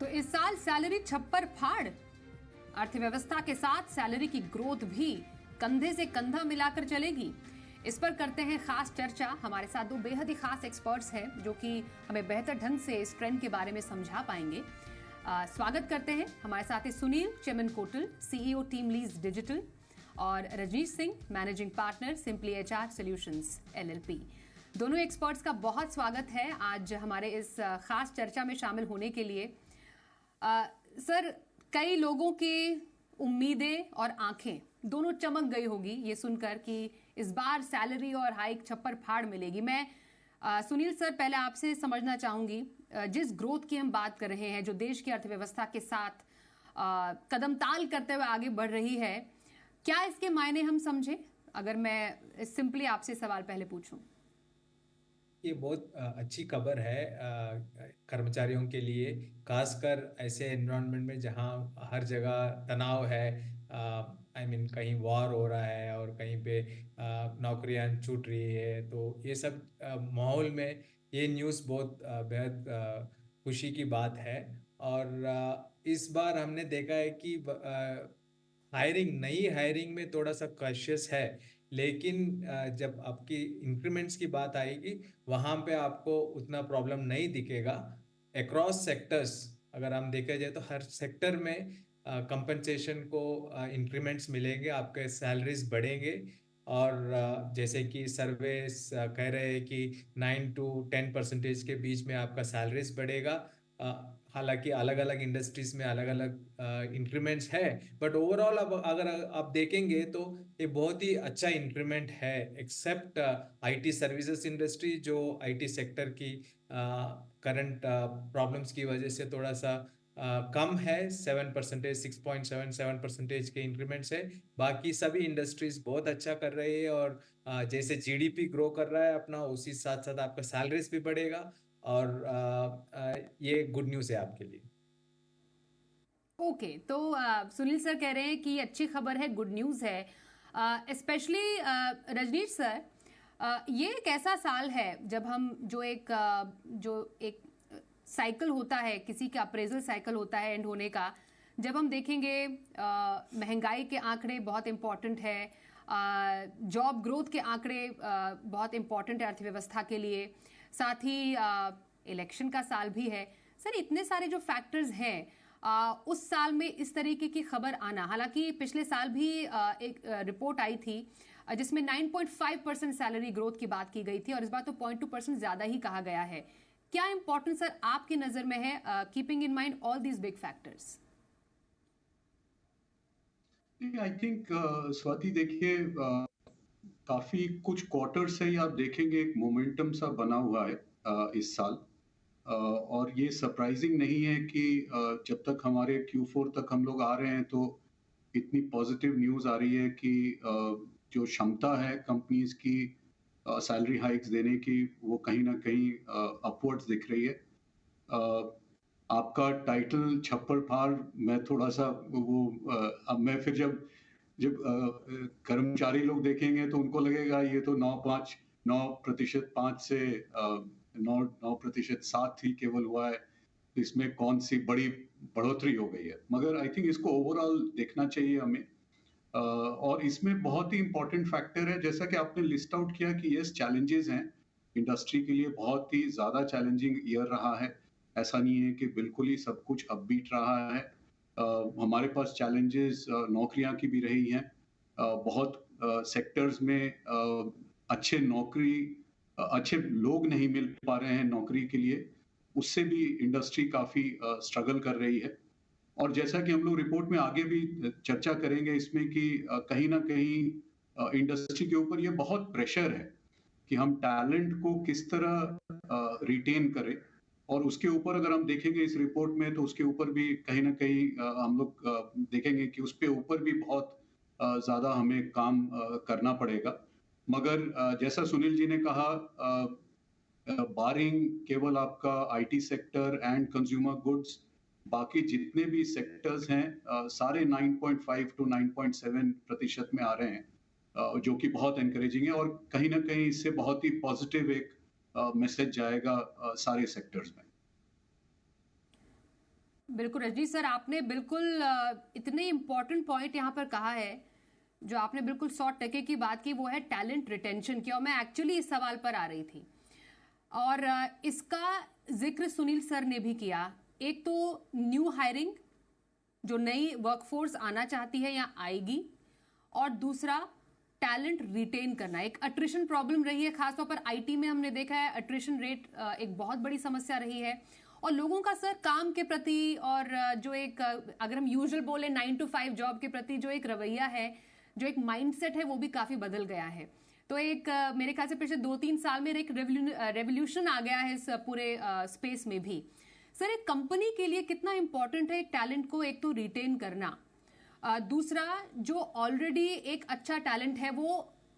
तो इस साल सैलरी छप्पर फाड़, अर्थव्यवस्था के साथ सैलरी की ग्रोथ भी कंधे से कंधा मिलाकर चलेगी। इस पर करते हैं खास चर्चा। हमारे साथ दो बेहद ही खास एक्सपर्ट्स हैं जो कि हमें बेहतर ढंग से इस ट्रेंड के बारे में समझा पाएंगे। स्वागत करते हैं हमारे साथ Sunil Chemmankotil, CEO TeamLease digital, और Rajnish Singh, managing partner simply HR solutions LLP. दोनों एक्सपर्ट्स का बहुत स्वागत है आज हमारे इस खास चर्चा में शामिल होने के लिए। सर, कई लोगों की उम्मीदें और आंखें दोनों चमक गई होगी ये सुनकर कि इस बार सैलरी और हाइक छप्पर फाड़ मिलेगी। मैं सुनील सर, पहले आपसे समझना चाहूंगी, जिस ग्रोथ की हम बात कर रहे हैं, जो देश की अर्थव्यवस्था के साथ कदम ताल करते हुए आगे बढ़ रही है, क्या इसके मायने हम समझें? अगर मैं सिंपली आपसे सवाल पहले पूछूं। ये बहुत अच्छी खबर है कर्मचारियों के लिए, खासकर ऐसे एनवायरनमेंट में जहां हर जगह तनाव है। कहीं वॉर हो रहा है और कहीं पे नौकरियां छूट रही है। तो ये सब माहौल में ये न्यूज़ बहुत बेहद खुशी की बात है। और इस बार हमने देखा है कि नई हायरिंग में थोड़ा सा कॉशियस है, लेकिन जब आपकी इंक्रीमेंट्स की बात आएगी वहां पे आपको उतना प्रॉब्लम नहीं दिखेगा। अक्रॉस सेक्टर्स अगर हम देखा जाए तो हर सेक्टर में कंपनसेशन को इंक्रीमेंट्स मिलेंगे, आपके सैलरीज बढ़ेंगे। और जैसे कि सर्वेस कह रहे हैं कि 9 to 10% के बीच में आपका सैलरीज बढ़ेगा। हालांकि अलग अलग इंडस्ट्रीज में अलग अलग इंक्रीमेंट्स है, बट ओवरऑल अब अगर आप देखेंगे तो ये बहुत ही अच्छा इंक्रीमेंट है, एक्सेप्ट आईटी सर्विसेज इंडस्ट्री, जो आईटी सेक्टर की करंट प्रॉब्लम्स की वजह से थोड़ा सा कम है। 7%, 6.77% के इंक्रीमेंट्स है। बाकी सभी इंडस्ट्रीज बहुत अच्छा कर रही है, और जैसे जीडीपी ग्रो कर रहा है अपना, उसी साथ साथ आपका सैलरीज भी बढ़ेगा। और ये गुड न्यूज़ है आपके लिए। ओके, तो सुनील सर कह रहे हैं कि अच्छी खबर है, गुड न्यूज़ है। स्पेशली रजनीश सर, ये एक ऐसा साल है जब हम जो एक साइकिल होता है, किसी का अप्रेजल साइकिल होता है एंड होने का, जब हम देखेंगे महंगाई के आंकड़े बहुत इंपॉर्टेंट है, जॉब ग्रोथ के आंकड़े बहुत इंपॉर्टेंट है अर्थव्यवस्था के लिए, साथ ही इलेक्शन का साल भी है। सर, इतने सारे जो फैक्टर्स हैं, उस साल में इस तरीके की खबर आना, हालांकि पिछले साल भी एक रिपोर्ट आई थी जिसमें 9.5% सैलरी ग्रोथ की बात की गई थी, और इस बार तो 0.2% ज्यादा ही कहा गया है। क्या इंपॉर्टेंस सर आपकी नजर में है, keeping in mind all these big factors? I think Swati, देखिए काफी कुछ क्वार्टर से ही आप देखेंगे एक मोमेंटम सा बना हुआ है इस साल। और ये सरप्राइजिंग नहीं है कि जब तक हमारे Q4 तक हम लोग आ रहे हैं तो इतनी पॉजिटिव न्यूज़ आ रही है कि जो क्षमता है कंपनीज की सैलरी हाइक्स देने की, वो कहीं ना कहीं अपवर्ड्स दिख रही है। आपका टाइटल छप्पर फाड़, मैं थोड़ा सा वो अब मैं फिर जब कर्मचारी लोग देखेंगे तो उनको लगेगा ये तो 9% 5 से 9% 7 ही केवल हुआ है, इसमें कौन सी बड़ी बढ़ोतरी हो गई है। मगर आई थिंक इसको ओवरऑल देखना चाहिए हमें। और इसमें बहुत ही इंपॉर्टेंट फैक्टर है, जैसा कि आपने लिस्ट आउट किया कि यस, चैलेंजेस हैं इंडस्ट्री के लिए, बहुत ही ज्यादा चैलेंजिंग ईयर रहा है। ऐसा नहीं है कि बिल्कुल ही सब कुछ अपबीट रहा है। हमारे पास चैलेंजेस नौकरियां की भी रही हैं। बहुत सेक्टर्स में अच्छे लोग नहीं मिल पा रहे हैं नौकरी के लिए, उससे भी इंडस्ट्री काफी स्ट्रगल कर रही है। और जैसा कि हम लोग रिपोर्ट में आगे भी चर्चा करेंगे इसमें कि कहीं ना कहीं इंडस्ट्री के ऊपर ये बहुत प्रेशर है कि हम टैलेंट को किस तरह रिटेन करें। और उसके ऊपर अगर हम देखेंगे इस रिपोर्ट में, तो उसके ऊपर भी कहीं ना कहीं हम लोग देखेंगे कि उसके ऊपर भी बहुत ज्यादा हमें काम करना पड़ेगा। मगर जैसा सुनील जी ने कहा, बारिंग केवल आपका IT sector and consumer goods, बाकी जितने भी सेक्टर्स हैं सारे 9.5 to 9.7% में आ रहे हैं, जो कि बहुत एनकरेजिंग है। और कहीं ना कहीं इससे बहुत ही पॉजिटिव एक मैसेज जाएगा सारे सेक्टर्स में। बिल्कुल रजनी सर, आपने बिल्कुल इतने इम्पोर्टेंट पॉइंट यहाँ पर कहा है। जो आपने बिल्कुल 100% की बात की वो है टैलेंट रिटेंशन की, और मैं एक्चुअली इस सवाल पर आ रही थी। और इसका जिक्र सुनील सर ने भी किया। एक तो न्यू हायरिंग, जो नई वर्कफोर्स आना चाहती है या आएगी, और दूसरा टैलेंट रिटेन करना। एक अट्रिशन प्रॉब्लम रही है, खासतौर पर आईटी में हमने देखा है अट्रिशन रेट एक बहुत बड़ी समस्या रही है। और लोगों का सर काम के प्रति और जो एक अगर हम यूजुअल बोले 9 to 5 जॉब के प्रति जो एक रवैया है, जो एक माइंडसेट है, वो भी काफी बदल गया है। तो एक मेरे ख्याल से पिछले 2-3 साल में एक रेवोल्यूशन आ गया है इस पूरे स्पेस में भी। सर, एक कंपनी के लिए कितना इंपॉर्टेंट है एक टैलेंट को एक तो रिटेन करना, दूसरा जो ऑलरेडी एक अच्छा टैलेंट है वो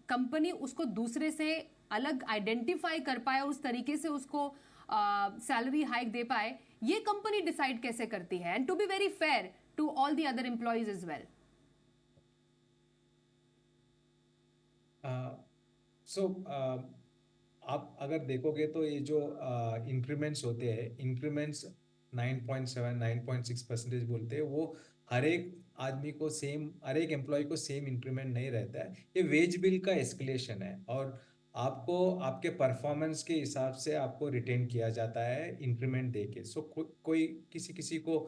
कंपनी उसको दूसरे से अलग आइडेंटिफाई कर पाए और उस तरीके से उसको सैलरी हाइक दे पाए, ये कंपनी डिसाइड कैसे करती है, and to be very fair to all the other employees as well. So आप अगर देखोगे तो ये जो इंक्रीमेंट्स होते हैं, इंक्रीमेंट्स 9.7 9.6% बोलते हैं, वो हर एक आदमी को सेम, हर एक एम्प्लॉय को सेम इंक्रीमेंट नहीं रहता है। ये वेज बिल का एस्केलेशन है और आपको आपके परफॉर्मेंस के हिसाब से आपको रिटेन किया जाता है इंक्रीमेंट देके। सो कोई किसी किसी को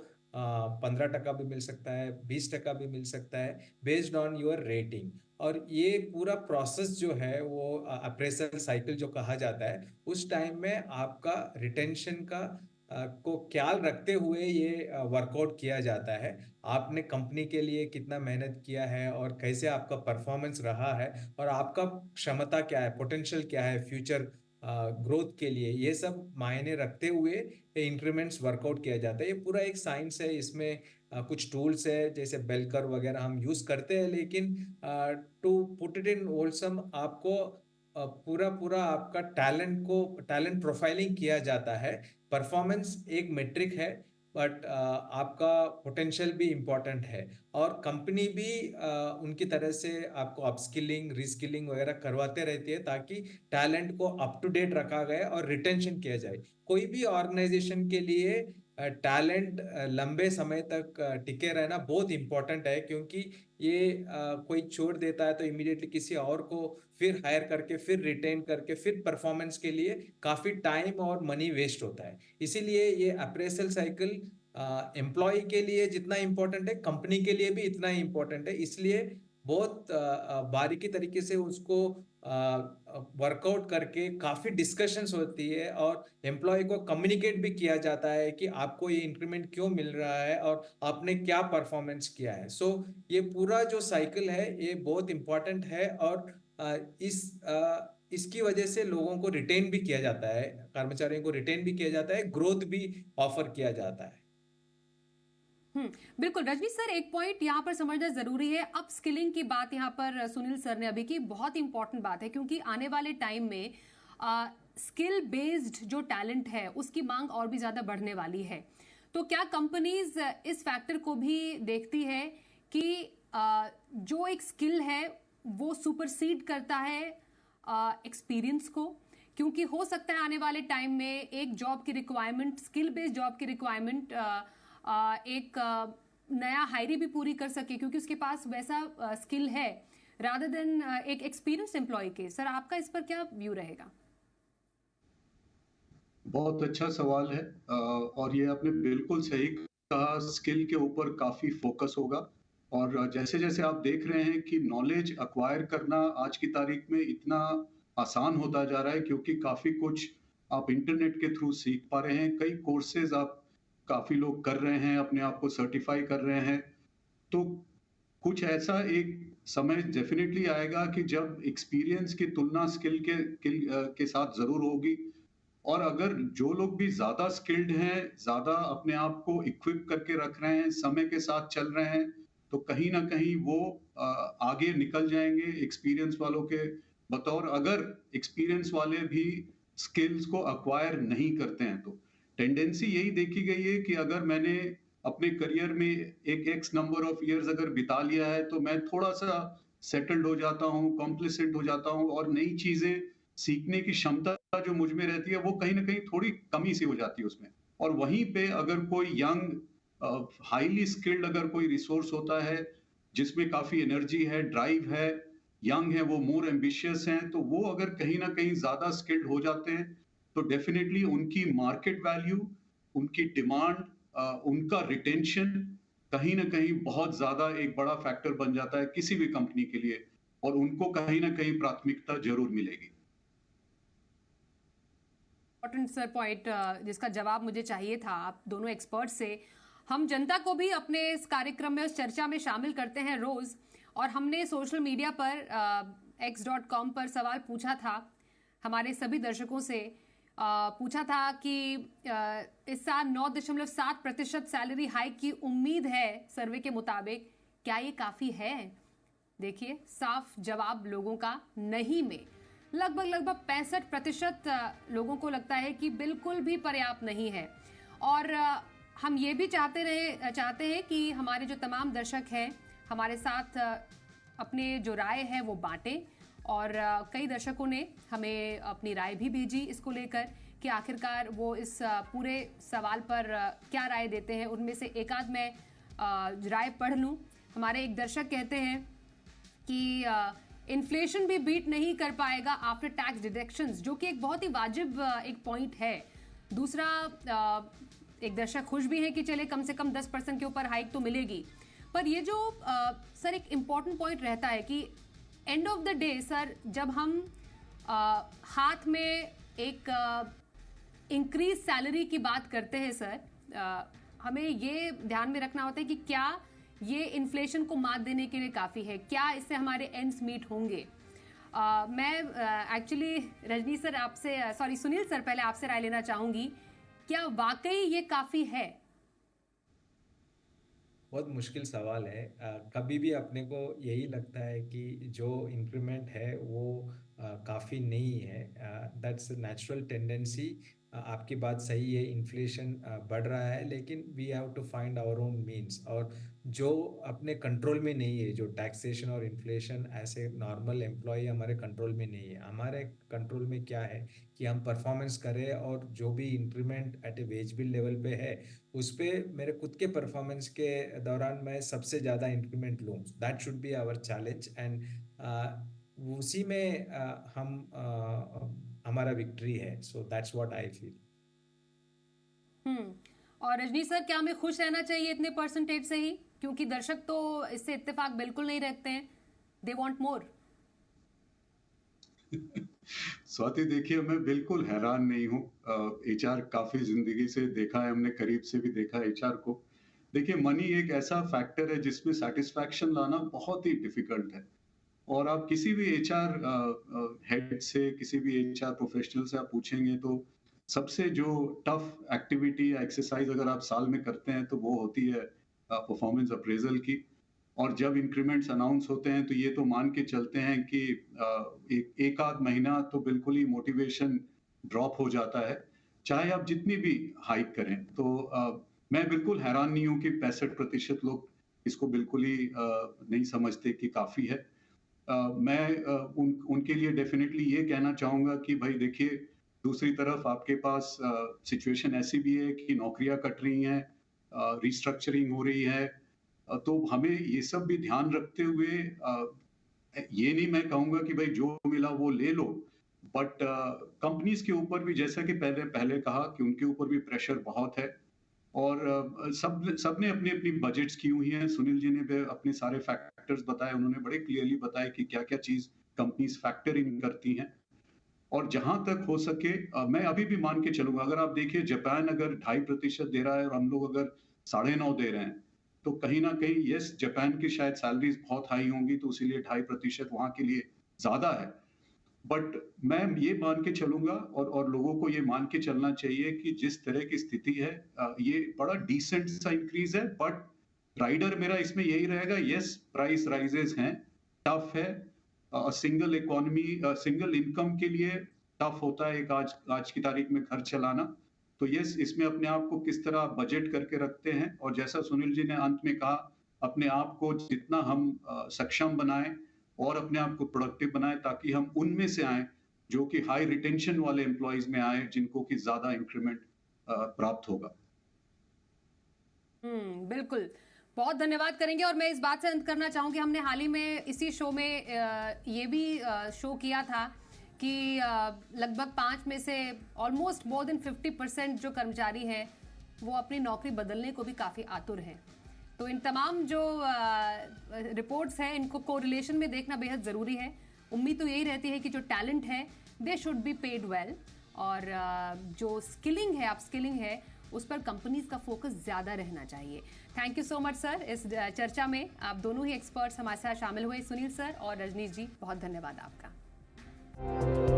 15% भी मिल सकता है, 20% भी मिल सकता है, बेस्ड ऑन योर रेटिंग। और ये पूरा प्रोसेस जो है वो अप्रेजल साइकिल जो कहा जाता है, उस टाइम में आपका रिटेंशन का को ख्याल रखते हुए ये वर्कआउट किया जाता है। आपने कंपनी के लिए कितना मेहनत किया है और कैसे आपका परफॉर्मेंस रहा है और आपका क्षमता क्या है, पोटेंशियल क्या है फ्यूचर ग्रोथ के लिए, ये सब मायने रखते हुए इंक्रीमेंट्स वर्कआउट किया जाता है। ये पूरा एक साइंस है, इसमें कुछ टूल्स है जैसे बेलकर वगैरह हम यूज करते हैं, लेकिन to put it in wholesome आपको पूरा पूरा आपका टैलेंट प्रोफाइलिंग किया जाता है। परफॉर्मेंस एक मेट्रिक है, बट आपका पोटेंशियल भी इम्पोर्टेंट है। और कंपनी भी उनकी तरह से आपको अपस्किलिंग रिस्किलिंग वगैरह करवाते रहती है ताकि टैलेंट को अप टू डेट रखा गया और रिटेंशन किया जाए। कोई भी ऑर्गेनाइजेशन के लिए टैलेंट लंबे समय तक टिके रहना बहुत इम्पोर्टेंट है, क्योंकि ये कोई छोड़ देता है तो इमीडिएटली किसी और को फिर हायर करके फिर रिटेन करके फिर परफॉर्मेंस के लिए काफ़ी टाइम और मनी वेस्ट होता है। इसीलिए ये अप्रेजल साइकिल एम्प्लॉय के लिए जितना इम्पोर्टेंट है, कंपनी के लिए भी इतना ही इम्पोर्टेंट है। इसलिए बहुत बारीकी तरीके से उसको वर्कआउट करके काफ़ी डिस्कशंस होती है और एम्प्लॉय को कम्युनिकेट भी किया जाता है कि आपको ये इंक्रीमेंट क्यों मिल रहा है और आपने क्या परफॉर्मेंस किया है। सो ये पूरा जो साइकिल है ये बहुत इम्पोर्टेंट है और इसकी वजह से लोगों को रिटेन भी किया जाता है, कर्मचारियों को रिटेन भी किया जाता है, ग्रोथ भी ऑफर किया जाता है। बिल्कुल रजनी सर, एक पॉइंट यहाँ पर समझना जरूरी है। अप स्किलिंग की बात यहाँ पर सुनील सर ने अभी की, बहुत इंपॉर्टेंट बात है, क्योंकि आने वाले टाइम में स्किल बेस्ड जो टैलेंट है उसकी मांग और भी ज्यादा बढ़ने वाली है। तो क्या कंपनीज इस फैक्टर को भी देखती है कि जो एक स्किल है वो सुपरसीड करता है एक्सपीरियंस को? क्योंकि हो सकता है आने वाले टाइम में एक जॉब की रिक्वायरमेंट, स्किल बेस्ड जॉब की रिक्वायरमेंट एक नया हायरी भी पूरी कर सके क्योंकि उसके पास वैसा स्किल है, रादर देन एक एक्सपीरियंस एम्प्लॉय के। सर, आपका इस पर क्या व्यू रहेगा? बहुत अच्छा सवाल है और ये आपने बिल्कुल सही कहा, स्किल के ऊपर काफी फोकस होगा। और जैसे जैसे आप देख रहे हैं कि नॉलेज अक्वायर करना आज की तारीख में इतना आसान होता जा रहा है, क्योंकि काफी कुछ आप इंटरनेट के थ्रू सीख पा रहे हैं। कई कोर्सेज आप काफी लोग कर रहे हैं, अपने आप को सर्टिफाई कर रहे हैं। तो कुछ ऐसा एक समय डेफिनेटली आएगा कि जब एक्सपीरियंस की तुलना स्किल के साथ जरूर होगी। और अगर जो लोग भी ज्यादा स्किल्ड हैं, ज्यादा अपने आप को इक्विप करके रख रहे हैं, समय के साथ चल रहे हैं, तो कहीं ना कहीं वो आगे निकल जाएंगे एक्सपीरियंस वालों के बतौर। अगर एक्सपीरियंस वाले भी स्किल्स को अक्वायर नहीं करते हैं तो टेंडेंसी यही देखी गई है कि अगर मैंने अपने करियर में एक एक्स नंबर ऑफ इयर्स अगर बिता लिया है तो मैं थोड़ा सा सेटल्ड हो जाता हूँ, कॉम्प्लिसेंट हो जाता हूँ, और नई चीजें सीखने की क्षमता जो मुझ में रहती है वो कहीं ना कहीं थोड़ी कमी सी हो जाती है उसमें। और वहीं पे अगर कोई यंग हाईली स्किल्ड अगर कोई रिसोर्स होता है जिसमें काफी एनर्जी है, ड्राइव है, यंग है, वो मोर एम्बिशियस हैं, तो वो अगर कहीं ना कहीं ज्यादा स्किल्ड हो जाते हैं तो डेफिनेटली उनकी मार्केट वैल्यू, उनकी डिमांड, उनका रिटेंशन कहीं ना कहीं बहुत ज्यादा एक बड़ा फैक्टर बन जाता है किसी भी कंपनी के लिए, और उनको कहीं ना कहीं प्राथमिकता जरूर मिलेगी। इम्पोर्टेंट सर पॉइंट, जिसका जवाब मुझे चाहिए था आप दोनों एक्सपर्ट से। हम जनता को भी अपने इस कार्यक्रम में, उस चर्चा में शामिल करते हैं रोज, और हमने सोशल मीडिया पर x.com पर सवाल पूछा था हमारे सभी दर्शकों से। पूछा था कि इस साल 9.7% सैलरी हाइक की उम्मीद है सर्वे के मुताबिक, क्या ये काफी है? देखिए, साफ जवाब लोगों का नहीं में लगभग 65% लोगों को लगता है कि बिल्कुल भी पर्याप्त नहीं है। और हम ये भी चाहते हैं कि हमारे जो तमाम दर्शक हैं हमारे साथ अपने जो राय है वो बांटें, और कई दर्शकों ने हमें अपनी राय भी भेजी इसको लेकर कि आखिरकार वो इस पूरे सवाल पर क्या राय देते हैं। उनमें से एक आध मैं राय पढ़ लूं। हमारे एक दर्शक कहते हैं कि इन्फ्लेशन भी बीट नहीं कर पाएगा आफ्टर टैक्स डिडक्शंस, जो कि एक बहुत ही वाजिब एक पॉइंट है। दूसरा, एक दर्शक खुश भी है कि चले कम से कम 10% के ऊपर हाइक तो मिलेगी। पर ये जो सर एक इम्पॉर्टेंट पॉइंट रहता है कि end of the day sir, जब हम हाथ में एक इंक्रीज सैलरी की बात करते हैं सर, हमें ये ध्यान में रखना होता है कि क्या ये इन्फ्लेशन को मात देने के लिए काफ़ी है, क्या इससे हमारे एंड्स मीट होंगे। मैं एक्चुअली रजनी सर आपसे, सॉरी सुनील सर, पहले आपसे राय लेना चाहूंगी, क्या वाकई ये काफ़ी है? बहुत मुश्किल सवाल है। कभी भी अपने को यही लगता है कि जो इंक्रीमेंट है वो काफ़ी नहीं है। That's natural tendency. आपकी बात सही है, इन्फ्लेशन बढ़ रहा है, लेकिन we have to find our own means. और जो अपने कंट्रोल में नहीं है, जो टैक्सेशन और इन्फ्लेशन ऐसे नॉर्मल एम्प्लॉय हमारे कंट्रोल में नहीं है। हमारे कंट्रोल में क्या है कि हम परफॉर्मेंस करें, और जो भी इंक्रीमेंट एट ए वेज बिल लेवल पे है उस पर मेरे खुद के परफॉर्मेंस के दौरान मैं सबसे ज़्यादा इंक्रीमेंट लूँ। That should be our challenge, and उसी में हमारा विक्ट्री है। So that's what I feel. और रजनी सर, क्या हमें खुश रहना चाहिए इतने परसेंटेज से ही? क्योंकि दर्शक तो इससे इत्तेफाक बिल्कुल नहीं रखते हैं, दे वांट मोर। स्वाति, देखिए मैं बिल्कुल हैरान नहीं हूँ। एचआर काफी जिंदगी से देखा है हमने, करीब से भी देखा है एचआर को। देखिए, मनी एक ऐसा फैक्टर है जिसमें सेटिस्फैक्शन लाना बहुत ही डिफिकल्ट है। और आप किसी भी एचआर हेड से, किसी भी एचआर प्रोफेशनल से आप पूछेंगे तो सबसे जो टफ एक्टिविटी या एक्सरसाइज अगर आप साल में करते हैं तो वो होती है परफॉर्मेंस अप्रेजल की। और जब इंक्रीमेंट्स अनाउंस होते हैं तो ये तो मान के चलते हैं कि एक आध महीना तो बिल्कुल ही मोटिवेशन ड्रॉप हो जाता है, चाहे आप जितनी भी हाइक करें। तो मैं बिल्कुल हैरान नहीं हूं कि 65% लोग इसको बिल्कुल ही नहीं समझते कि काफी है। मैं उनके लिए डेफिनेटली ये कहना चाहूंगा कि भाई देखिए, दूसरी तरफ आपके पास सिचुएशन ऐसी भी है कि नौकरियां कट रही हैं, रिस्ट्रक्चरिंग हो रही है। तो हमें ये सब भी ध्यान रखते हुए, ये नहीं मैं कहूंगा कि भाई जो मिला वो ले लो, बट कंपनीज के ऊपर भी, जैसा कि पहले कहा, कि उनके ऊपर भी प्रेशर बहुत है। और सबने अपनी अपनी बजट्स की हुई हैं। सुनील जी ने भी अपने सारे फैक्टर्स बताए, उन्होंने बड़े क्लियरली बताया कि क्या क्या चीज कंपनीज फैक्टर इन करती हैं। और जहां तक हो सके, मैं अभी भी मान के चलूंगा, अगर आप देखिए जापान अगर 2.5% दे रहा है और हम लोग अगर 9.5 दे रहे हैं, तो कहीं ना कहीं यस, जापान की शायद सैलरीज बहुत हाई होंगी तो इसीलिए 2.5% वहां के लिए ज्यादा है। बट मैं ये मान के चलूंगा, और लोगों को ये मान के चलना चाहिए कि जिस तरह की स्थिति है, ये बड़ा डिसेंट सा इंक्रीज है। बट राइडर मेरा इसमें यही रहेगा, यस प्राइस राइजेस हैं, टफ है, सिंगल इकोनॉमी, सिंगल इनकम के लिए टफ होता है एक आज की तारीख में घर चलाना। तो यस, इसमें अपने आप को किस तरह बजट करके रखते हैं, और जैसा सुनील जी ने अंत में कहा, अपने आप को जितना हम सक्षम बनाएं और अपने आप को प्रोडक्टिव बनाएं, ताकि हम उनमें से आए जो कि हाई रिटेंशन वाले एम्प्लॉयज में आए, जिनको कि ज्यादा इंक्रीमेंट प्राप्त होगा। बिल्कुल, बहुत धन्यवाद करेंगे। और मैं इस बात से अंत करना चाहूंगी, हमने हाल ही में इसी शो में ये भी शो किया था कि लगभग 5 में से ऑलमोस्ट मोर देन 50% जो कर्मचारी हैं वो अपनी नौकरी बदलने को भी काफ़ी आतुर हैं। तो इन तमाम जो रिपोर्ट्स हैं इनको कोरिलेशन में देखना बेहद ज़रूरी है। उम्मीद तो यही रहती है कि जो टैलेंट है they should be paid well, और जो स्किलिंग है, अप स्किलिंग है, उस पर कंपनीज का फोकस ज़्यादा रहना चाहिए। Thank you so much sir. इस चर्चा में आप दोनों ही एक्सपर्ट्स हमारे साथ शामिल हुए, सुनील सर और रजनीश जी, बहुत धन्यवाद आपका।